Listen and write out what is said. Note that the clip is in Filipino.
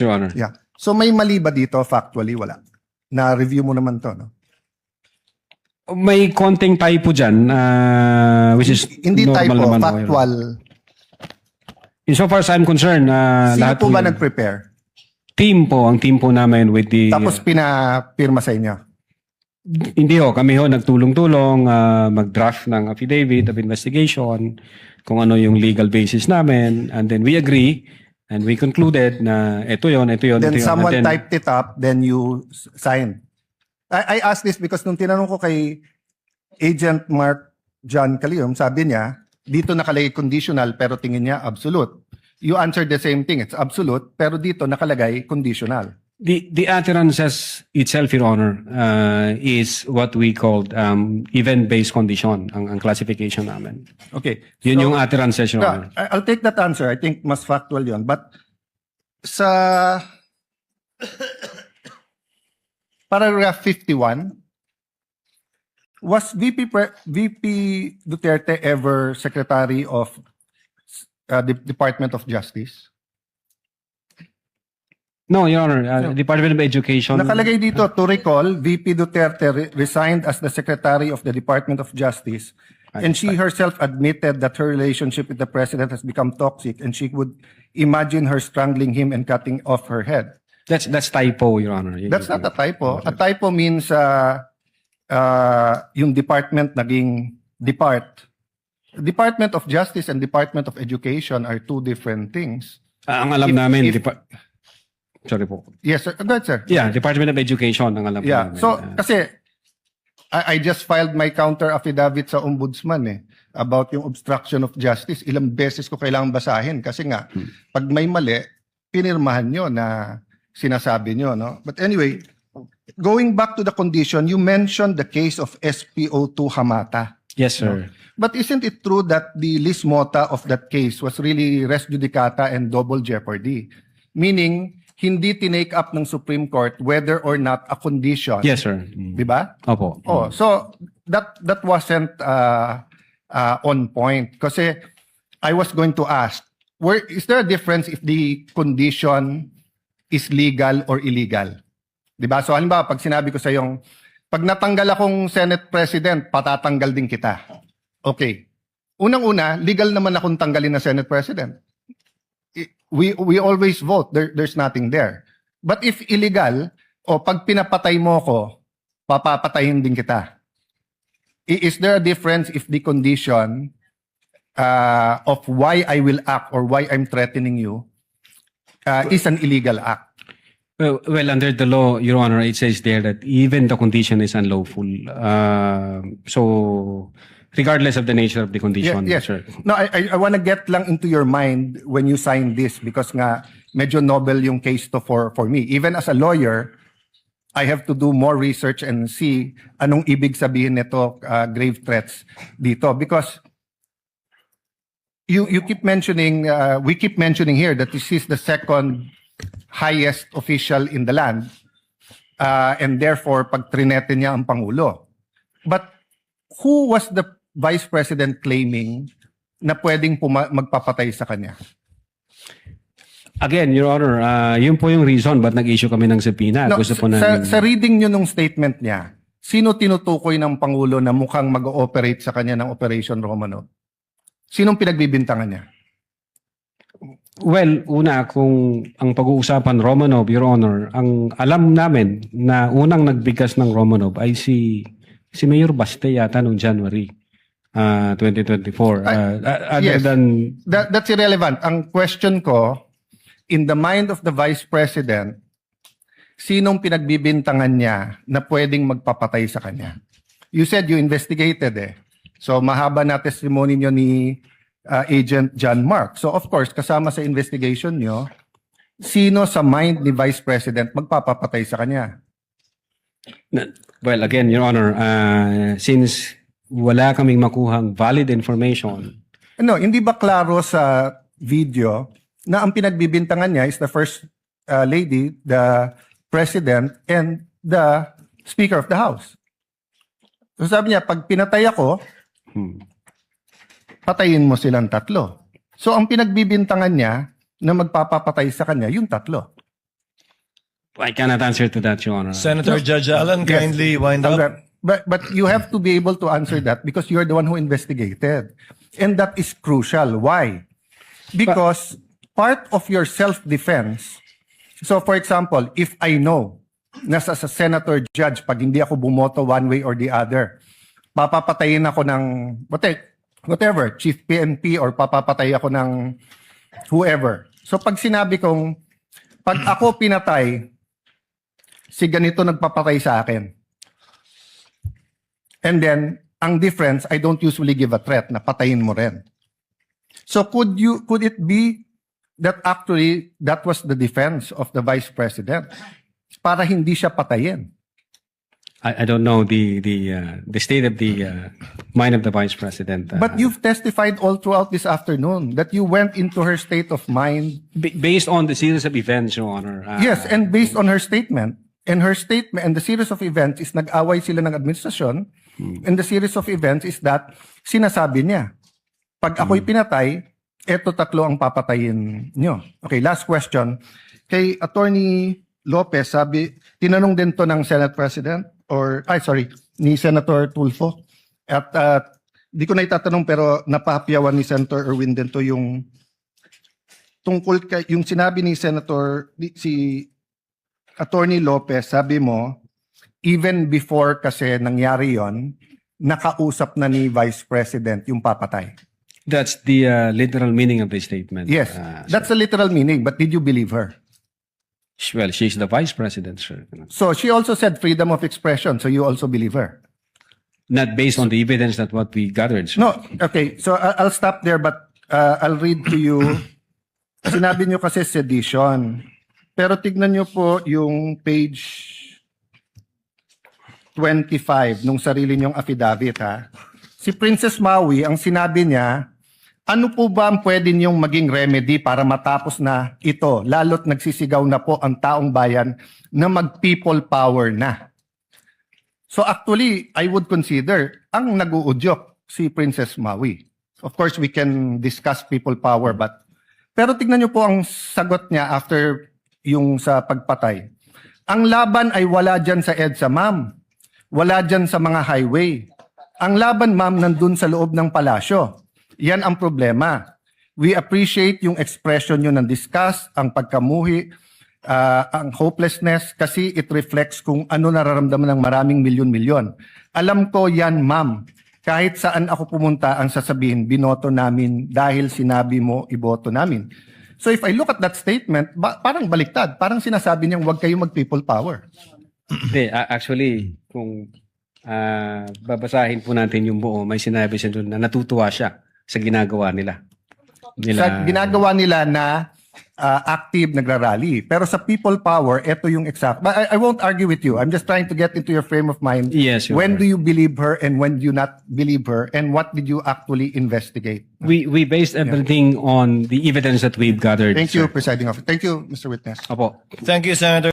Your Honor. Yeah. So may mali ba dito factually? Wala. Na-review mo naman to, no? May konting typo dyan, which is Hindi normal typo, naman. Your Honor. factual. Insofar as I'm concerned, Sino lahat po ba ng nag-prepare? ang team po namin with the... Tapos pinapirma sa inyo? Hindi ho, kami ho nagtulong-tulong, mag-draft ng affidavit of investigation, kung ano yung legal basis namin, and then we agree, and we concluded na ito yun. Then ito yun. someone And then, typed it up, then you signed. I asked this because nung tinanong ko kay Agent Mark John Calium, sabi niya, dito nakalagay conditional pero tingin niya absolute. You answered the same thing, it's absolute, pero dito nakalagay conditional. The utterance itself, Your Honor, is what we called event-based condition, ang classification namin. Okay. Yun So, yung utterances, Your Honor. I'll take that answer. I think mas factual yun. But sa paragraph 51, was VP Duterte ever Secretary of the Department of Justice? No, Your Honor, Department of Education. Nakalagay dito, to recall, VP Duterte resigned as the Secretary of the Department of Justice, and she herself admitted that her relationship with the President has become toxic, and she would imagine her strangling him and cutting off her head. That's typo, Your Honor. That's not a typo. A typo means yung department naging depart. Department of Justice and Department of Education are two different things. Ang alam namin, sorry po. Yes, sir. Go ahead, sir. Yeah, Department of Education ang alam Yeah. namin. So, kasi I just filed my counter affidavit sa ombudsman about yung obstruction of justice. Ilang beses ko kailangang basahin kasi nga, pag may mali, pinirmahan nyo na sinasabi nyo, no? But anyway, going back to the condition, you mentioned the case of SPO2 Hamata. Yes, sir. But isn't it true that the lis mota of that case was really res judicata and double jeopardy? Meaning, hindi tinake up ng Supreme Court whether or not a condition. Yes, sir. Di ba? Opo. Oh, so that wasn't on point. Kasi I was going to ask, is there a difference if the condition is legal or illegal? Di ba? So halimbawa, pag sinabi ko sa yung, pag natanggal akong Senate President, patatanggal din kita. Okay. Unang-una, legal naman akong tanggalin na Senate President. We always vote. There's nothing there. But if illegal, o pag pinapatay mo ko, papapatayin din kita. Is there a difference if the condition of why I will act or why I'm threatening you is an illegal act? Well, under the law, Your Honor, it says there that even the condition is unlawful. So, regardless of the nature of the condition, Yes. sir. No, I want to get lang into your mind when you sign this because nga medyo novel yung case to for me. Even as a lawyer, I have to do more research and see anong ibig sabihin nito grave threats dito because you keep mentioning we keep mentioning here that this is the second highest official in the land and therefore pag trinete niya ang pangulo. But who was the Vice President claiming na pwedeng magpapatay sa kanya? Again, Your Honor, yun po yung reason ba't nag-issue kami ng subpoena. No, Gusto po namin... sa reading nyo nung statement niya, sino tinutukoy ng Pangulo na mukhang mag-ooperate sa kanya ng Operation Romanov? Sinong pinagbibintangan niya? Well, una, kung ang pag-uusapan Romanov, Your Honor, ang alam namin na unang nagbigkas ng Romanov ay si Mayor Baste yata noong January 2024. Other yes. than... That's irrelevant. Ang question ko, in the mind of the Vice President, sinong pinagbibintangan niya na pwedeng magpapatay sa kanya? You said you investigated So mahaba na testimony niyo ni Agent John Mark. So of course, kasama sa investigation niyo, sino sa mind ni Vice President magpapapatay sa kanya? Well, again, Your Honor, since wala kaming makuhang valid information. No, hindi ba klaro sa video na ang pinagbibintangan niya is the First Lady, the President, and the Speaker of the House? So sabi niya, pag pinatay ako, patayin mo silang tatlo. So ang pinagbibintangan niya na magpapapatay sa kanya, yung tatlo. I cannot answer to that, Your Honor. Senator Judge Allen, kindly wind up. But you have to be able to answer that because you're the one who investigated. And that is crucial. Why? Because part of your self-defense, so for example, if I know na sa senator judge, pag hindi ako bumoto one way or the other, papapatayin ako ng whatever, chief PNP or papapatay ako ng whoever. So pag sinabi kong, pag ako pinatay, si ganito nagpapatay sa akin. And then, ang difference, I don't usually give a threat na patayin mo rin. So could it be that actually that was the defense of the Vice President para hindi siya patayin? I don't know the state of the mind of the Vice President. But you've testified all throughout this afternoon that you went into her state of mind. Based on the series of events, Your Honor. Yes, and based on her statement. And her statement and the series of events is nag-away sila ng administrasyon. And the series of events is that sinasabi niya, pag ako'y pinatay, eto tatlo ang papatayin nyo. Okay, last question. Kay Attorney Lopez, tinanong din to ng Senate President ni Senator Tulfo. At di ko na itatanong pero napahapyawan ni Senator Erwin din to yung tungkol yung sinabi ni si Attorney Lopez, sabi mo, even before kasi nangyari yon, nakausap na ni Vice President yung papatay. That's the literal meaning of the statement. Yes, that's the literal meaning, but did you believe her? Well, she's the Vice President, sir. So she also said freedom of expression, so you also believe her? Not based on the evidence that what we gathered, sir. No, okay, so I'll stop there, but I'll read to you. Sinabi niyo kasi sedition. Pero tignan niyo po yung page 25 nung sarili niyong affidavit, ha. Si Princess Maui, ang sinabi niya, ano po ba ang pwede niyong maging remedy para matapos na ito, lalo't nagsisigaw na po ang taong bayan na mag-people power na. So actually, I would consider ang nag-uudyok si Princess Maui. Of course, we can discuss people power, pero tignan niyo po ang sagot niya after yung sa pagpatay. Ang laban ay wala dyan sa EDSA, ma'am. Wala dyan sa mga highway. Ang laban, ma'am, nandun sa loob ng palasyo. Yan ang problema. We appreciate yung expression nyo ng disgust, ang pagkamuhi, ang hopelessness, kasi it reflects kung ano nararamdaman ng maraming milyon-milyon. Alam ko yan, ma'am. Kahit saan ako pumunta, ang sasabihin, binoto namin dahil sinabi mo, iboto namin. So if I look at that statement, parang baliktad. Parang sinasabi niyang huwag kayong mag-people power. Hindi, actually, kung babasahin po natin yung buo, may sinabi siya doon na natutuwa siya sa ginagawa nila. Sa ginagawa nila na active nagrarally. Pero sa people power, ito yung exact. But I won't argue with you. I'm just trying to get into your frame of mind. Yes, Your When Honor. do you believe her and when do you not believe her? And what did you actually investigate? We based everything on the evidence that we've gathered. Thank you, sir. Presiding Officer. Thank you, Mr. Witness. Opo. Thank you, Senator.